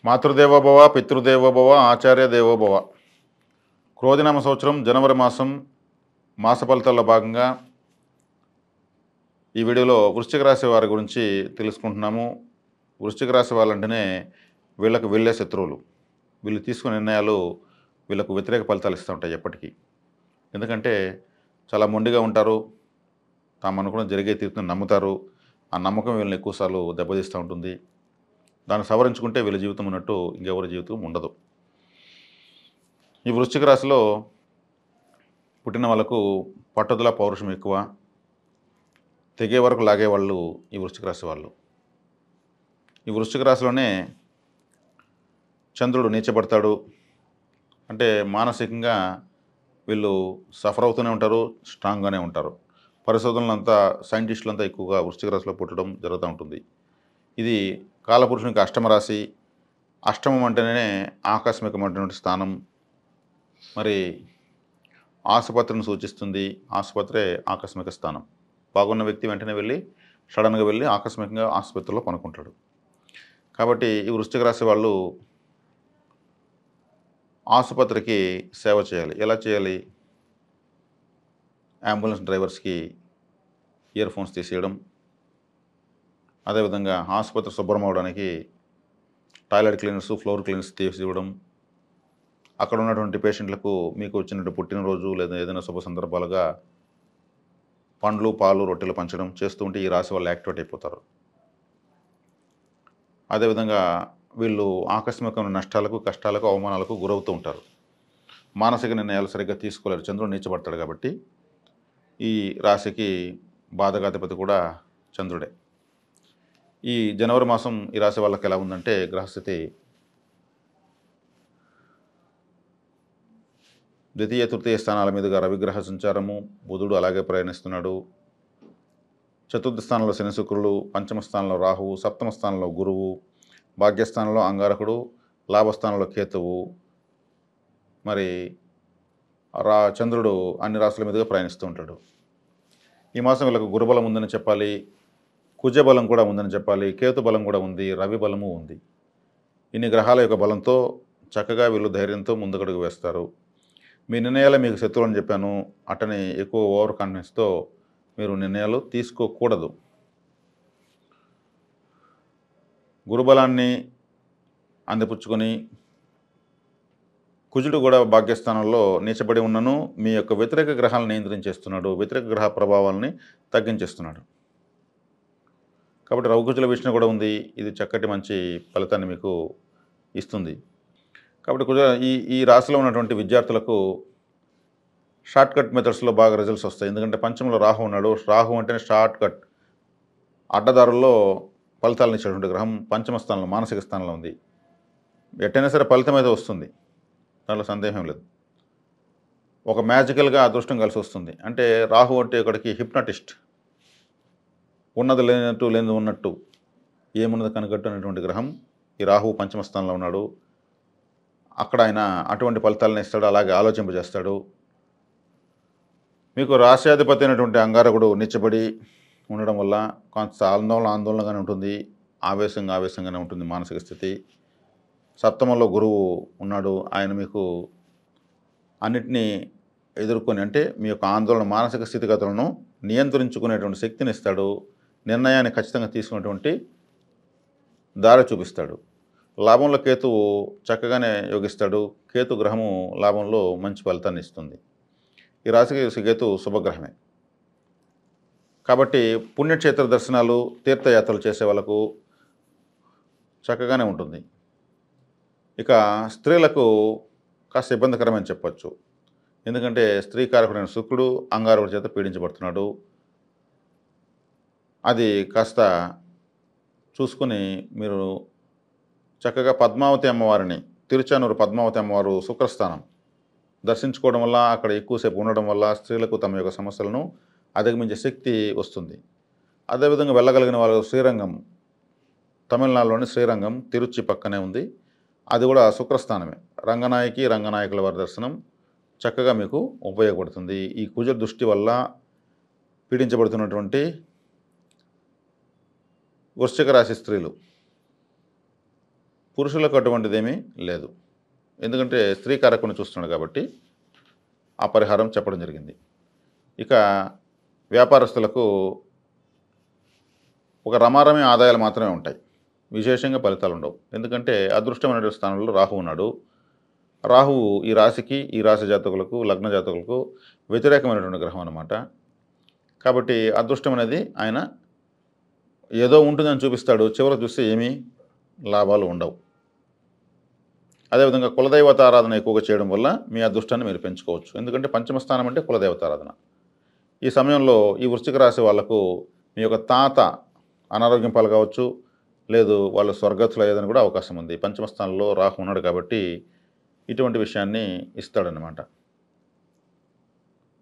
మాతృదేవోభవ పితృదేవోభవ ఆచార్య దేవోభవ. క్రోధినామ సంవత్సరం జనవరి మాసం మాస ఫలితాల్లో భాగంగా ఈ వీడియోలో వృశ్చిక రాశి వారి గురించి తెలుసుకుంటున్నాము. వృశ్చిక రాశి వాళ్ళంటేనే వీళ్ళకు వెళ్ళే శత్రువులు. వీళ్ళు తీసుకునే నిర్ణయాలు వీళ్ళకు వ్యతిరేక ఫలితాలు ఇస్తూ ఉంటాయి ఎప్పటికీ. ఎందుకంటే చాలా మొండిగా ఉంటారు, తాము అనుకున్న జరిగే తీరుని నమ్ముతారు. ఆ నమ్మకం వీళ్ళని ఎక్కువసార్లు దెబ్బతీస్తూ ఉంటుంది. దాన్ని సవరించుకుంటే వీళ్ళ జీవితం ఉన్నట్టు ఇంకెవరి జీవితం ఉండదు. ఈ వృశ్చిక రాశిలో పుట్టిన వాళ్ళకు పట్టుదల పౌరుషం ఎక్కువ, తెగే వరకు లాగేవాళ్ళు ఈ వృశ్చిక రాశి వాళ్ళు. ఈ వృశ్చిక రాశిలోనే చంద్రుడు నీచబడతాడు. అంటే మానసికంగా వీళ్ళు సఫర్ అవుతూనే ఉంటారు, స్ట్రాంగ్గానే ఉంటారు. పరిశోధనలంతా సైంటిస్టులంతా ఎక్కువగా వృశ్చిక రాశిలో పుట్టడం జరుగుతూ ఉంటుంది. ఇది కాలపురుషునికి అష్టమ రాశి. అష్టమం అంటేనే ఆకస్మికమైనటువంటి స్థానం. మరి ఆసుపత్రిని సూచిస్తుంది. ఆసుపత్రే ఆకస్మిక స్థానం. బాగున్న వ్యక్తి వెంటనే వెళ్ళి సడన్గా వెళ్ళి ఆకస్మికంగా ఆసుపత్రిలో పనుకుంటాడు. కాబట్టి ఈ వృశ్చిక రాశి వాళ్ళు ఆసుపత్రికి సేవ చేయాలి. ఎలా చేయాలి? అంబులెన్స్ డ్రైవర్స్కి ఇయర్ ఫోన్స్ తీసేయడం, అదేవిధంగా ఆసుపత్రి శుభ్రం అవడానికి టాయిలెట్ క్లీనర్స్, ఫ్లోర్ క్లీనర్స్ తీసి ఇవ్వడం, అక్కడ ఉన్నటువంటి పేషెంట్లకు మీకు వచ్చినట్టు పుట్టినరోజు లేదా ఏదైనా శుభ సందర్భాలుగా పండ్లు, పాలు, రొట్టెలు పంచడం చేస్తూ ఉంటే ఈ రాశి వాళ్ళు యాక్టివేట్ అయిపోతారు. అదేవిధంగా వీళ్ళు ఆకస్మికమైన నష్టాలకు, కష్టాలకు, అవమానాలకు గురవుతూ ఉంటారు. మానసిక నిర్ణయాలు సరిగ్గా తీసుకోలేరు. చంద్రుడు నీచబడతాడు కాబట్టి ఈ రాశికి బాధకాధిపతి కూడా చంద్రుడే. ఈ జనవరి మాసం ఈ రాశి వాళ్ళకి ఎలా ఉందంటే, గ్రహస్థితి ద్వితీయ తృతీయ స్థానాల మీదుగా రవిగ్రహ సంచారము, బుధుడు అలాగే ప్రయాణిస్తున్నాడు. చతుర్థ స్థానంలో శని శుక్రులు, పంచమ స్థానంలో రాహువు, సప్తమ స్థానంలో గురువు, భాగ్యస్థానంలో అంగారకుడు, లాభస్థానంలో కేతువు. మరి చంద్రుడు అన్ని రాశుల మీదుగా ప్రయాణిస్తూ ఉంటాడు. ఈ మాసం వీళ్ళకు గురుబలం ఉందని చెప్పాలి, కుజబలం కూడా ఉందని చెప్పాలి, కేతు బలం కూడా ఉంది, రవి బలము ఉంది. ఇన్ని గ్రహాల యొక్క బలంతో చక్కగా వీళ్ళు ధైర్యంతో ముందుకడుగు వేస్తారు. మీ నిర్ణయాలే మీకు శత్రువు అని చెప్పాను. అటని ఎక్కువ ఓవర్ కాన్ఫిడెన్స్తో మీరు నిర్ణయాలు తీసుకోకూడదు. గురుబలాన్ని అందిపుచ్చుకొని కుజుడు కూడా భాగ్యస్థానంలో నీచబడి ఉన్నను మీ యొక్క వ్యతిరేక గ్రహాలను నియంత్రించేస్తున్నాడు. వ్యతిరేక గ్రహ ప్రభావాలని తగ్గించేస్తున్నాడు. కాబట్టి రవికుజుల విషయం కూడా ఉంది. ఇది చక్కటి మంచి ఫలితాన్ని మీకు ఇస్తుంది. కాబట్టి ఈ రాశిలో ఉన్నటువంటి విద్యార్థులకు షార్ట్కట్ మెథడ్స్లో బాగా రిజల్ట్స్ వస్తాయి. ఎందుకంటే పంచమంలో రాహు ఉన్నాడు. రాహు అంటేనే షార్ట్కట్, అడ్డదారుల్లో ఫలితాలను ఇచ్చేటువంటి గ్రహం. పంచమ స్థానంలో మానసిక స్థానంలో ఉంది. ఎట్టైనా సరే ఫలితం అయితే వస్తుంది, దాంట్లో సందేహం లేదు. ఒక మ్యాజికల్గా అదృష్టం కలిసి వస్తుంది. అంటే రాహు అంటే ఇక్కడికి హిప్నటిస్ట్, ఉన్నది లేనట్టు లేనిది ఉన్నట్టు, ఏమున్నది కనుగట్టు అనేటువంటి గ్రహం. ఈ రాహువు పంచమ స్థానంలో ఉన్నాడు. అక్కడ ఆయన అటువంటి ఫలితాలను ఇస్తాడు, అలాగే ఆలోచింపజేస్తాడు. మీకు రాశ్యాధిపతి అయినటువంటి అంగారకుడు నిచ్చబడి ఉండడం వల్ల కొంత ఆందోళనగానే ఉంటుంది, ఆవేశంగానే ఉంటుంది మానసిక స్థితి. సప్తమంలో గురువు ఉన్నాడు. ఆయన మీకు అన్నిటినీ ఎదుర్కొని, అంటే మీ యొక్క ఆందోళన మానసిక స్థితిగతులను నియంత్రించుకునేటువంటి శక్తిని ఇస్తాడు. నిర్ణయాన్ని ఖచ్చితంగా తీసుకునేటువంటి దారి చూపిస్తాడు. లాభంలో కేతువు చక్కగానే యోగిస్తాడు. కేతు గ్రహము లాభంలో మంచి ఫలితాన్ని ఇస్తుంది. ఈ రాశికి కేతు శుభగ్రహమే. కాబట్టి పుణ్యక్షేత్ర దర్శనాలు, తీర్థయాత్రలు చేసే వాళ్ళకు చక్కగానే ఉంటుంది. ఇక స్త్రీలకు కాస్త ఇబ్బందికరమని చెప్పచ్చు. ఎందుకంటే స్త్రీ కారకుడైన శుక్రుడు అంగారకుడి చేత పీడించబడుతున్నాడు. అది కాస్త చూసుకుని మీరు చక్కగా పద్మావతి అమ్మవారిని, తిరుచానూరు పద్మావతి అమ్మవారు శుక్రస్థానం దర్శించుకోవడం వల్ల, అక్కడ ఎక్కువసేపు ఉండడం వల్ల స్త్రీలకు తమ యొక్క సమస్యలను అధిగమించే శక్తి వస్తుంది. అదేవిధంగా వెళ్ళగలిగిన వాళ్ళు శ్రీరంగం, తమిళనాడులోని శ్రీరంగం తిరుచి పక్కనే ఉంది. అది కూడా శుక్రస్థానమే. రంగనాయకుల వారి దర్శనం చక్కగా మీకు ఉపయోగపడుతుంది. ఈ కుజ దృష్టి వల్ల పీడించబడుతున్నటువంటి వృశ్చిక రాశి స్త్రీలు పురుషులకు అటువంటిదేమీ లేదు. ఎందుకంటే స్త్రీ కారకుని చూస్తున్నాడు కాబట్టి ఆ పరిహారం చెప్పడం జరిగింది. ఇక వ్యాపారస్తులకు ఒక రమారమి ఆదాయాలు మాత్రమే ఉంటాయి. విశేషంగా ఫలితాలు ఉండవు. ఎందుకంటే అదృష్టమైనటువంటి స్థానంలో రాహు ఉన్నాడు. రాహువు ఈ రాశికి, ఈ రాశి జాతకులకు, లగ్న జాతకులకు వ్యతిరేకమైనటువంటి గ్రహం అన్నమాట. కాబట్టి అదృష్టం అనేది ఆయన ఏదో ఉంటుందని చూపిస్తాడు, చివర చూస్తే ఏమీ లాభాలు ఉండవు. అదేవిధంగా కులదైవత ఆరాధన ఎక్కువగా చేయడం వల్ల మీ అదృష్టాన్ని మీరు పెంచుకోవచ్చు. ఎందుకంటే పంచమ స్థానం అంటే కులదేవత ఆరాధన. ఈ సమయంలో ఈ వృశ్చిక రాశి వాళ్లకు మీ యొక్క తాత అనారోగ్యం పాలు కావచ్చు, లేదు వాళ్ళు స్వర్గస్థులు అయ్యేదని కూడా అవకాశం ఉంది. పంచమ స్థానంలో రాహు ఉన్నాడు కాబట్టి ఇటువంటి విషయాన్ని ఇస్తాడనమాట.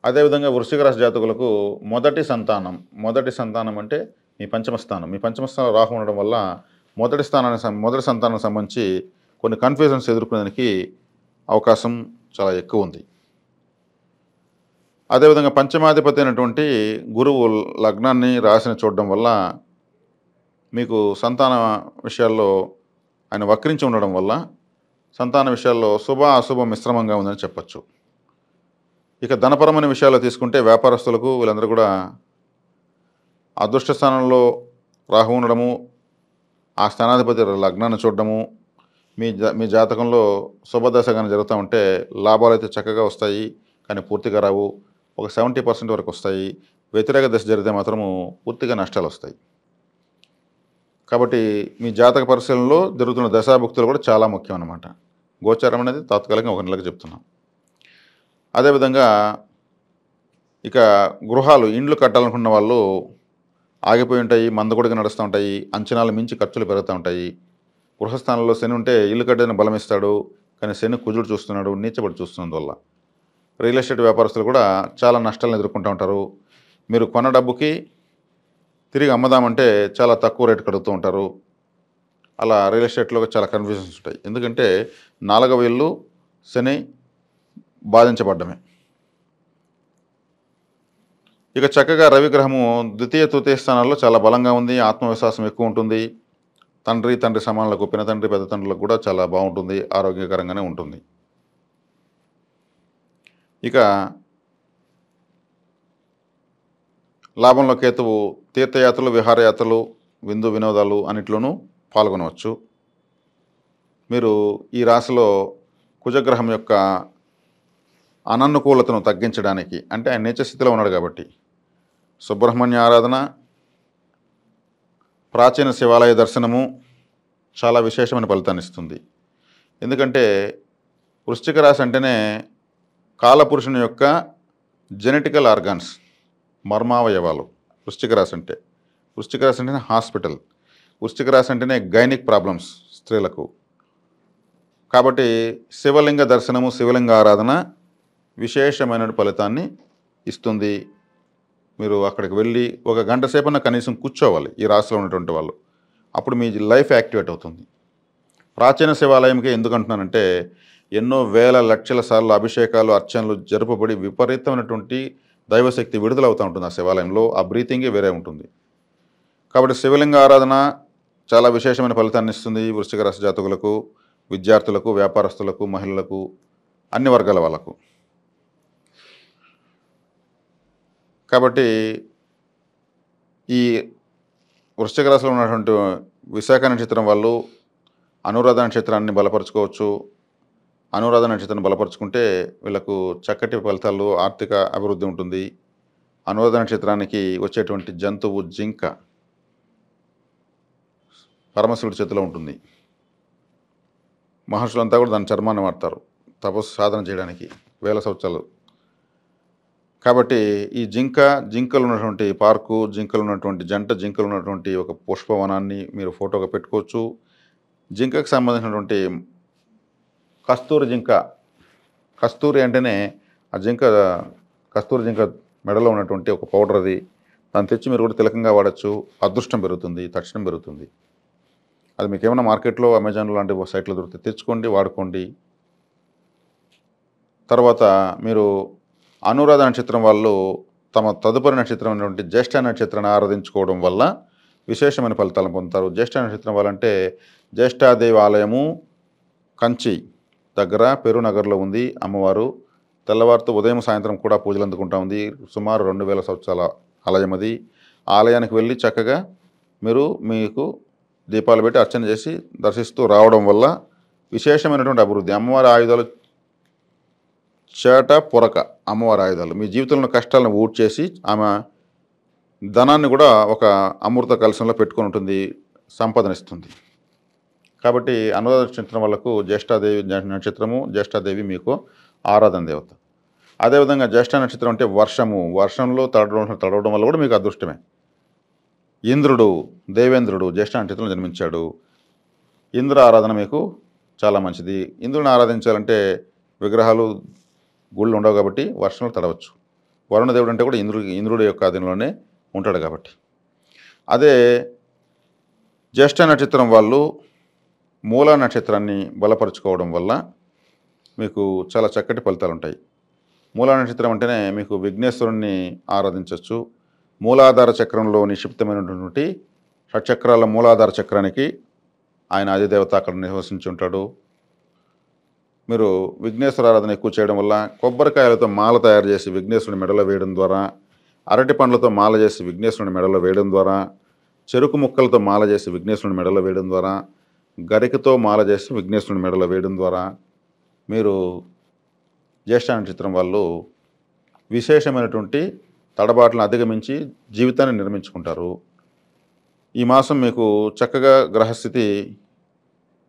అదేవిధంగా వృశ్చిక రాశి జాతకులకు మొదటి సంతానం అంటే మీ పంచమ స్థానం. మీ పంచమ స్థానంలో రాహు ఉండడం వల్ల మొదటి సంతానానికి సంబంధించి కొన్ని కన్ఫ్యూజన్స్ ఎదుర్కొనేదానికి అవకాశం చాలా ఎక్కువ ఉంది. అదేవిధంగా పంచమాధిపతి అయినటువంటి గురువు లగ్నాన్ని రాశిని చూడడం వల్ల మీకు సంతాన విషయాల్లో ఆయన వక్రించి ఉండడం వల్ల సంతాన విషయాల్లో శుభ అశుభ మిశ్రమంగా ఉందని చెప్పచ్చు. ఇక ధనపరమైన విషయాల్లో తీసుకుంటే వ్యాపారస్తులకు వీళ్ళందరూ కూడా అదృష్ట స్థానంలో రాహు ఉండడము, ఆ స్థానాధిపతి లగ్నాన్ని చూడడము, మీ జాతకంలో శుభదశ కానీ జరుగుతూ ఉంటే లాభాలు అయితే చక్కగా వస్తాయి, కానీ పూర్తిగా రావు. ఒక 70% వరకు వస్తాయి. వ్యతిరేక దశ జరిగితే మాత్రము పూర్తిగా నష్టాలు వస్తాయి. కాబట్టి మీ జాతక పరిశీలనలో జరుగుతున్న దశాభుక్తులు కూడా చాలా ముఖ్యం అన్నమాట. గోచారం అనేది తాత్కాలికంగా 1 నెలకు చెప్తున్నాం. అదేవిధంగా ఇక గృహాలు, ఇండ్లు కట్టాలనుకున్న వాళ్ళు ఆగిపోయి ఉంటాయి, మందకొడిగా నడుస్తూ ఉంటాయి, అంచనాలు మించి ఖర్చులు పెరుగుతూ ఉంటాయి. గృహస్థానంలో శని ఉంటే ఇల్లు కట్టేదని బలం ఇస్తాడు, కానీ శని కుజుడు చూస్తున్నాడు, నీచబడి చూస్తున్నందువల్ల రియల్ ఎస్టేట్ వ్యాపారస్తులు కూడా చాలా నష్టాలను ఎదుర్కొంటూ ఉంటారు. మీరు కొన్న డబ్బుకి తిరిగి అమ్మదామంటే చాలా తక్కువ రేటు కడుగుతూ ఉంటారు. అలా రియల్ ఎస్టేట్లో చాలా కన్ఫ్యూజన్స్ ఉంటాయి. ఎందుకంటే 4వ ఇల్లు శని బాధించబడ్డమే. ఇక చక్కగా రవిగ్రహము ద్వితీయ తృతీయ స్థానాల్లో చాలా బలంగా ఉంది. ఆత్మవిశ్వాసం ఎక్కువ ఉంటుంది. తండ్రి సమానులకు, పినతండ్రి పెద్ద తండ్రులకు కూడా చాలా బాగుంటుంది, ఆరోగ్యకరంగానే ఉంటుంది. ఇక లాభంలో కేతువు తీర్థయాత్రలు, విహారయాత్రలు, విందు వినోదాలు అన్నిట్లోనూ పాల్గొనవచ్చు. మీరు ఈ రాశిలో కుజగ్రహం యొక్క అననుకూలతను తగ్గించడానికి, అంటే ఆయన నీచ స్థితిలో ఉన్నాడు కాబట్టి సుబ్రహ్మణ్య ఆరాధన, ప్రాచీన శివాలయ దర్శనము చాలా విశేషమైన ఫలితాన్ని ఇస్తుంది. ఎందుకంటే వృశ్చిక రాశి అంటేనే కాలపురుషుని యొక్క జెనెటికల్ ఆర్గాన్స్, మర్మావయవాలు. వృశ్చిక రాశి అంటేనే హాస్పిటల్. వృశ్చిక రాశి అంటేనే గైనిక్ ప్రాబ్లమ్స్ స్త్రీలకు. కాబట్టి శివలింగ దర్శనము, శివలింగ ఆరాధన విశేషమైన ఫలితాన్ని ఇస్తుంది. మీరు అక్కడికి వెళ్ళి 1 గంట సేపన్నా కనీసం కూర్చోవాలి ఈ రాశిలో ఉన్నటువంటి వాళ్ళు. అప్పుడు మీ లైఫ్ యాక్టివేట్ అవుతుంది. ప్రాచీన శివాలయంకి ఎందుకు అంటున్నానంటే ఎన్నో వేల లక్షల సార్లు అభిషేకాలు, అర్చనలు జరుపబడి విపరీతమైనటువంటి దైవశక్తి విడుదలవుతూ ఉంటుంది ఆ శివాలయంలో. ఆ బ్రీతింగే వేరే ఉంటుంది. కాబట్టి శివలింగ ఆరాధన చాలా విశేషమైన ఫలితాన్ని ఇస్తుంది వృశ్చిక రాశి జాతకులకు, విద్యార్థులకు, వ్యాపారస్తులకు, మహిళలకు, అన్ని వర్గాల వాళ్ళకు. కాబట్టి ఈ వృశ్చిక రాశిలో ఉన్నటువంటి విశాఖ నక్షత్రం వాళ్ళు అనురాధ నక్షత్రాన్ని బలపరుచుకోవచ్చు. అనురాధ నక్షత్రాన్ని బలపరుచుకుంటే వీళ్ళకు చక్కటి ఫలితాలు, ఆర్థిక అభివృద్ధి ఉంటుంది. అనురాధ నక్షత్రానికి వచ్చేటువంటి జంతువు జింక పరమశివుడి చేతిలో ఉంటుంది. మహర్షులంతా కూడా దాని చర్మాన్ని వాడతారు తపస్సు సాధన చేయడానికి వేల సంవత్సరాలు. కాబట్టి ఈ జింకలు ఉన్నటువంటి పార్కు, జింకలు ఉన్నటువంటి జింకలు ఉన్నటువంటి ఒక పుష్పవనాన్ని మీరు ఫోటోగా పెట్టుకోవచ్చు. జింకకు సంబంధించినటువంటి కస్తూరి అంటేనే ఆ కస్తూరి జింక మెడలో ఉన్నటువంటి ఒక పౌడర్ అది. దాన్ని తెచ్చి మీరు కూడా తిలకంగా వాడచ్చు. అదృష్టం పెరుగుతుంది, తక్షణం పెరుగుతుంది. అది మీకు ఏమైనా మార్కెట్లో, అమెజాన్ లాంటి సైట్లో దొరికితే తెచ్చుకోండి, వాడుకోండి. తర్వాత మీరు అనురాధ నక్షత్రం వాళ్ళు తమ తదుపరి నక్షత్రం అయినటువంటి జ్యేష్ఠ నక్షత్రాన్ని ఆరాధించుకోవడం వల్ల విశేషమైన ఫలితాలను పొందుతారు. జ్యేష్ఠ నక్షత్రం వాళ్ళంటే జ్యేష్ఠాదేవి ఆలయము కంచి దగ్గర పెరునగర్లో ఉంది అమ్మవారు. తెల్లవారితో ఉదయం సాయంత్రం కూడా పూజలు అందుకుంటా ఉంది. సుమారు 2000 సంవత్సరాల ఆలయం అది. ఆలయానికి వెళ్ళి చక్కగా మీకు దీపాలు పెట్టి అర్చన చేసి దర్శిస్తూ రావడం వల్ల విశేషమైనటువంటి అభివృద్ధి. అమ్మవారి ఆయుధాలు చేట పొరక, అమ్మవారి ఆయుధాలు మీ జీవితంలో కష్టాలను ఊడ్చేసి ఆమె ధనాన్ని కూడా ఒక అమృత కలశంలో పెట్టుకొని ఉంటుంది, సంపదనిస్తుంది. కాబట్టి అనురాధ నక్షత్రం వాళ్ళకు జ్యేష్ఠాదేవి నక్షత్రము, జ్యేష్ఠాదేవి మీకు ఆరాధన దేవత. అదేవిధంగా జ్యేష్ఠ నక్షత్రం అంటే వర్షంలో తడవడం వల్ల కూడా మీకు అదృష్టమే. ఇంద్రుడు, దేవేంద్రుడు జ్యేష్ఠ నక్షత్రంలో జన్మించాడు. ఇంద్ర ఆరాధన మీకు చాలా మంచిది. ఇంద్రుని ఆరాధించాలంటే విగ్రహాలు గుళ్ళు ఉండవు కాబట్టి వర్షంలో తడవచ్చు. వరుణదేవుడు అంటే కూడా ఇంద్రుడి యొక్క ఆధీనంలోనే ఉంటాడు కాబట్టి. అదే జ్యేష్ఠ నక్షత్రం వాళ్ళు మూలా నక్షత్రాన్ని బలపరుచుకోవడం వల్ల మీకు చాలా చక్కటి ఫలితాలు ఉంటాయి. మూలా నక్షత్రం అంటేనే మీకు విఘ్నేశ్వరుణ్ణి ఆరాధించవచ్చు. మూలాధార చక్రంలో నిక్షిప్తమైనటువంటి షట్చక్రాల మూలాధార చక్రానికి ఆయన అధిదేవత అక్కడ నివసించి ఉంటాడు. మీరు విఘ్నేశ్వర ఆరాధన ఎక్కువ చేయడం వల్ల కొబ్బరికాయలతో మాల తయారు చేసి విఘ్నేశ్వరుని మెడలో వేయడం ద్వారా, అరటి పండ్లతో మాల చేసి విఘ్నేశ్వరుని మెడలో వేయడం ద్వారా, చెరుకు ముక్కలతో మాల చేసి విఘ్నేశ్వరుని మెడలో వేయడం ద్వారా, గరికతో మాల చేసి విఘ్నేశ్వరుని మెడలో వేయడం ద్వారా మీరు జ్యేష్ఠ నక్షత్రం వాళ్ళు విశేషమైనటువంటి తడబాట్లను అధిగమించి జీవితాన్ని నిర్మించుకుంటారు. ఈ మాసం మీకు చక్కగా గ్రహస్థితి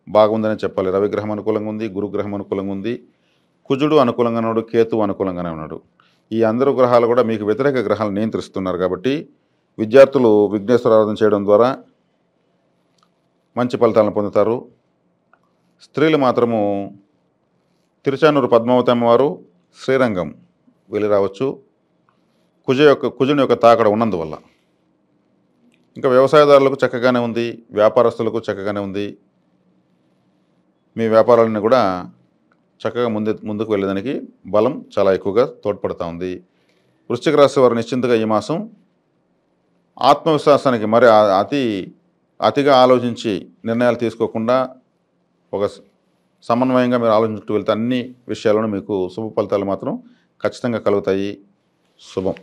బాగుందని చెప్పాలి. రవిగ్రహం అనుకూలంగా ఉంది, గురుగ్రహం అనుకూలంగా ఉంది, కుజుడు అనుకూలంగా ఉన్నాడు, కేతువు అనుకూలంగానే ఉన్నాడు. ఈ అందరూ గ్రహాలు కూడా మీకు వ్యతిరేక గ్రహాలు నియంత్రిస్తున్నారు కాబట్టి విద్యార్థులు విఘ్నేశ్వర ఆరాధన చేయడం ద్వారా మంచి ఫలితాలను పొందుతారు. స్త్రీలు మాత్రము తిరుచానూరు పద్మావతి అమ్మవారు, శ్రీరంగం వెళ్ళి రావచ్చు కుజుని యొక్క తాకడ ఉన్నందువల్ల. ఇంకా వ్యవసాయదారులకు చక్కగానే ఉంది, వ్యాపారస్తులకు చక్కగానే ఉంది. మీ వ్యాపారాలను కూడా చక్కగా ముందుకు వెళ్ళడానికి బలం చాలా ఎక్కువగా తోడ్పడుతూ ఉంది. వృశ్చిక రాశి వారు నిశ్చింతగా ఈ మాసం ఆత్మవిశ్వాసానికి మరి అతిగా ఆలోచించి నిర్ణయాలు తీసుకోకుండా ఒక సమన్వయంగా మీరు ఆలోచించుకుంటూ వెళ్తే అన్ని విషయాలను మీకు శుభ ఫలితాలు మాత్రం ఖచ్చితంగా కలుగుతాయి. శుభం.